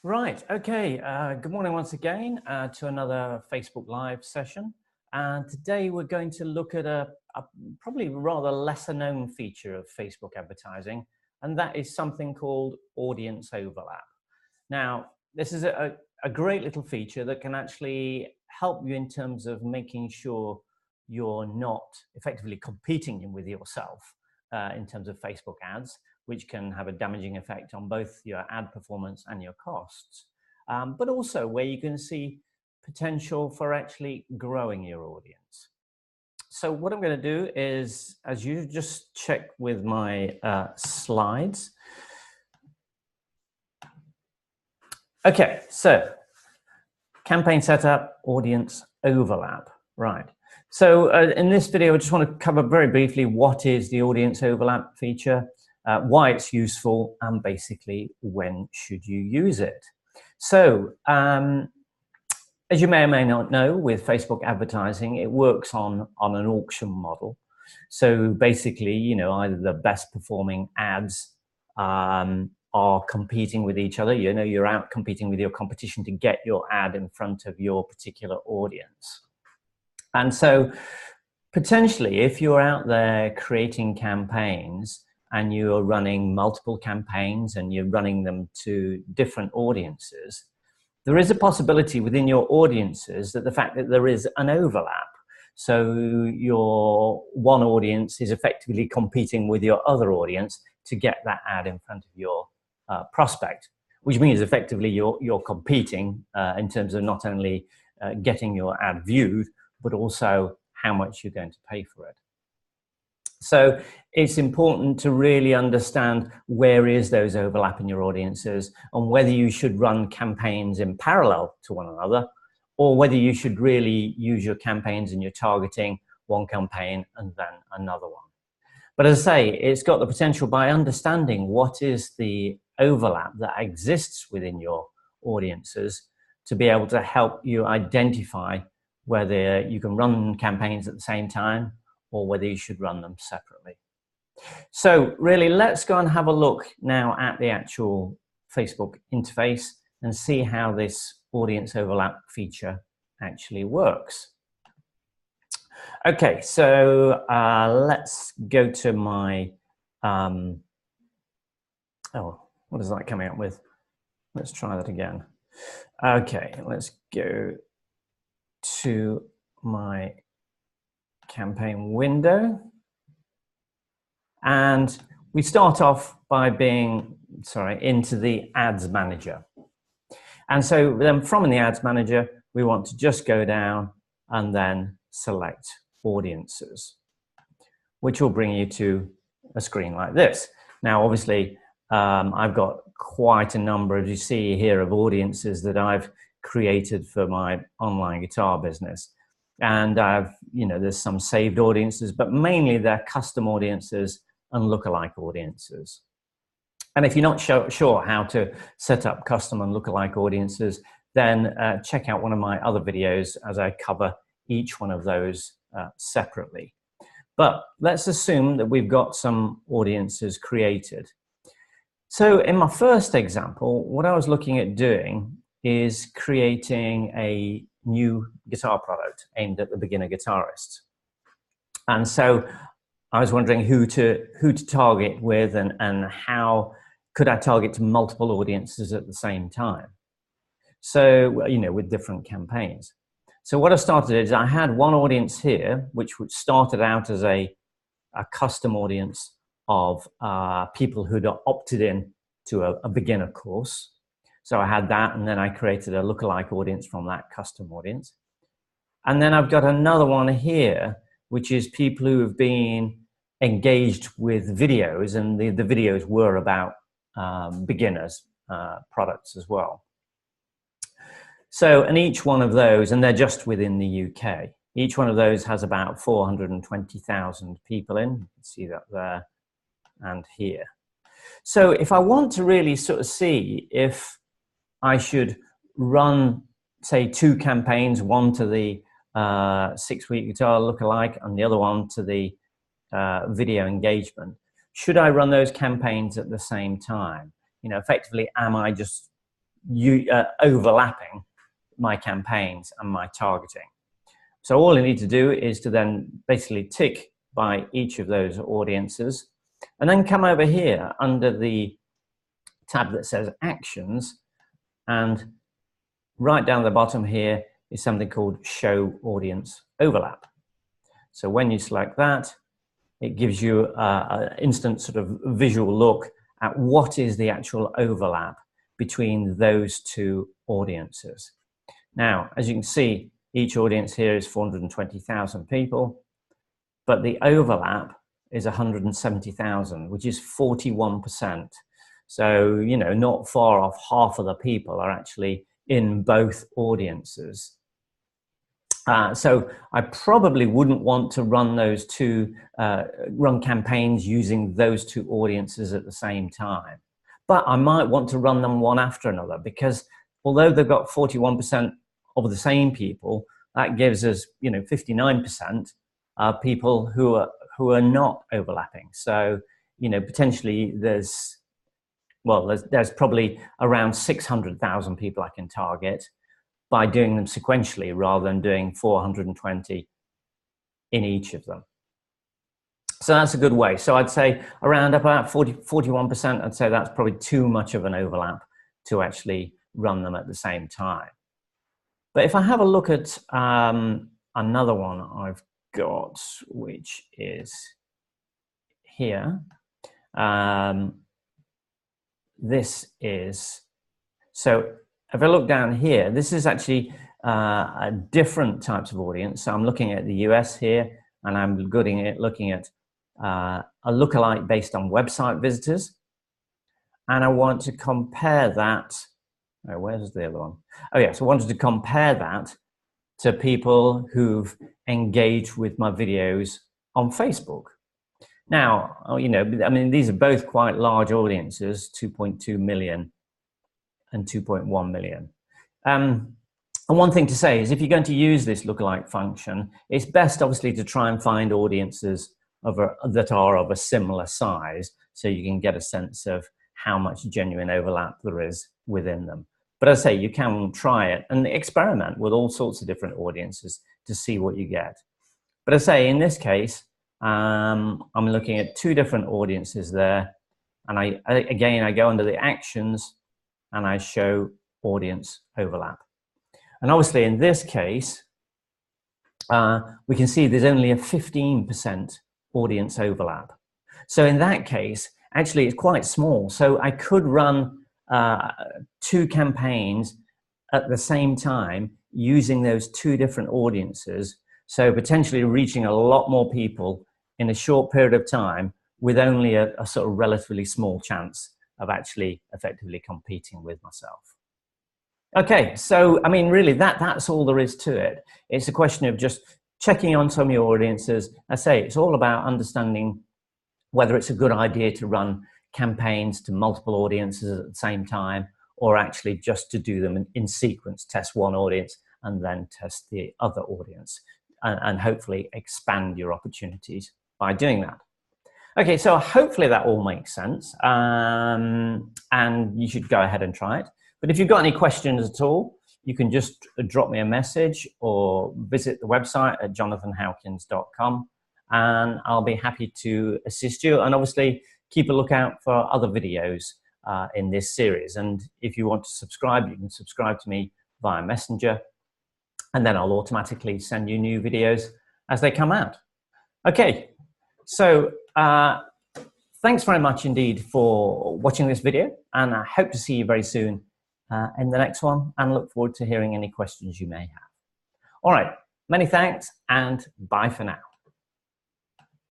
Right, okay. Good morning once again to another Facebook Live session. And today we're going to look at a probably rather lesser known feature of Facebook advertising, and that is something called audience overlap. Now, this is a great little feature that can actually help you in terms of making sure you're not effectively competing with yourself in terms of Facebook ads, which can have a damaging effect on both your ad performance and your costs, but also where you can see potential for actually growing your audience. So what I'm going to do is, as you just check with my slides. Okay, so campaign setup, audience overlap, right. So in this video, I just want to cover very briefly what is the audience overlap feature, why it's useful, and basically when should you use it. So as you may or may not know, with Facebook advertising, it works on an auction model. So basically, you know, either the best performing ads are competing with each other. You know, you're out competing with your competition to get your ad in front of your particular audience. And so potentially, if you're out there creating campaigns and you're running multiple campaigns and you're running them to different audiences, there is a possibility within your audiences that the fact that there is an overlap. So your one audience is effectively competing with your other audience to get that ad in front of your prospect, which means effectively you're competing in terms of not only getting your ad viewed, but also how much you're going to pay for it. So it's important to really understand where is those overlap in your audiences and whether you should run campaigns in parallel to one another, or whether you should really use your campaigns and you're targeting one campaign and then another one. But as I say, it's got the potential, by understanding what is the overlap that exists within your audiences, to be able to help you identify whether you can run campaigns at the same time or whether you should run them separately. So really, let's go and have a look now at the actual Facebook interface and see how this audience overlap feature actually works. Okay, so let's go to my, oh, what is that coming up with? Let's try that again. Okay, let's go to my campaign window. And we start off by being, into the ads manager. And so then from the ads manager, we want to just go down and then select audiences, which will bring you to a screen like this. Now, obviously, I've got quite a number, as you see here, of audiences that I've created for my online guitar business. And there's some saved audiences, but mainly they're custom audiences and lookalike audiences. And if you're not sure how to set up custom and lookalike audiences, then check out one of my other videos as I cover each one of those separately. But let's assume that we've got some audiences created. So in my first example, what I was looking at doing is creating a new guitar product aimed at the beginner guitarist. And so I was wondering who to target with and how could I target to multiple audiences at the same time. So, you know, with different campaigns. So what I started is I had one audience here, which started out as a custom audience of people who'd opted in to a beginner course. So I had that, and then I created a lookalike audience from that custom audience. And then I've got another one here, which is people who have been engaged with videos, and the videos were about beginners products as well. So, and each one of those, and they're just within the UK, each one of those has about 420,000 people in. You can see that there and here. So if I want to really sort of see if I should run, say, two campaigns, one to the 6-week guitar lookalike and the other one to the video engagement, should I run those campaigns at the same time? You know, effectively, am I just overlapping my campaigns and my targeting. So all I need to do is to then basically tick by each of those audiences and then come over here under the tab that says Actions, and right down the bottom here is something called Show Audience Overlap. So when you select that, it gives you an instant sort of visual look at what is the actual overlap between those two audiences. Now, as you can see, each audience here is 420,000 people, but the overlap is 170,000, which is 41%. So, you know, not far off half of the people are actually in both audiences. So I probably wouldn't want to run those two, run campaigns using those two audiences at the same time. But I might want to run them one after another, because although they've got 41% of the same people, that gives us, you know, 59% people who are not overlapping. So, you know, potentially there's probably around 600,000 people I can target by doing them sequentially rather than doing 420 in each of them. So that's a good way. So I'd say around about 41%, I'd say that's probably too much of an overlap to actually run them at the same time. But if I have a look at another one I've got, which is here, this is, so if I look down here, this is actually a different types of audience. So I'm looking at the US here, and I'm looking at a lookalike based on website visitors. And I want to compare that, oh, where's the other one? Oh yeah, so I wanted to compare that to people who've engaged with my videos on Facebook. Now, you know, I mean, these are both quite large audiences, 2.2 million and 2.1 million. And one thing to say is if you're going to use this lookalike function, it's best obviously to try and find audiences that are of a similar size, so you can get a sense of how much genuine overlap there is within them. But as I say, you can try it and experiment with all sorts of different audiences to see what you get. But as I say, in this case, I'm looking at two different audiences there. And I go under the Actions and I show audience overlap. And obviously in this case, we can see there's only a 15% audience overlap. So in that case, actually it's quite small. So I could run two campaigns at the same time using those two different audiences. So potentially reaching a lot more people in a short period of time with only a sort of relatively small chance of actually effectively competing with myself. Okay, so I mean, really, that's all there is to it. It's a question of just checking on some of your audiences. I say it's all about understanding whether it's a good idea to run campaigns to multiple audiences at the same time, or actually just to do them in sequence, test one audience and then test the other audience, and hopefully expand your opportunities by doing that. Okay, so hopefully that all makes sense, and you should go ahead and try it. But if you've got any questions at all, you can just drop me a message or visit the website at jonathanhowkins.com, and I'll be happy to assist you. And obviously, keep a lookout for other videos in this series. And if you want to subscribe, you can subscribe to me via Messenger, and then I'll automatically send you new videos as they come out. Okay, so thanks very much indeed for watching this video, and I hope to see you very soon in the next one, and look forward to hearing any questions you may have. All right, many thanks, and bye for now.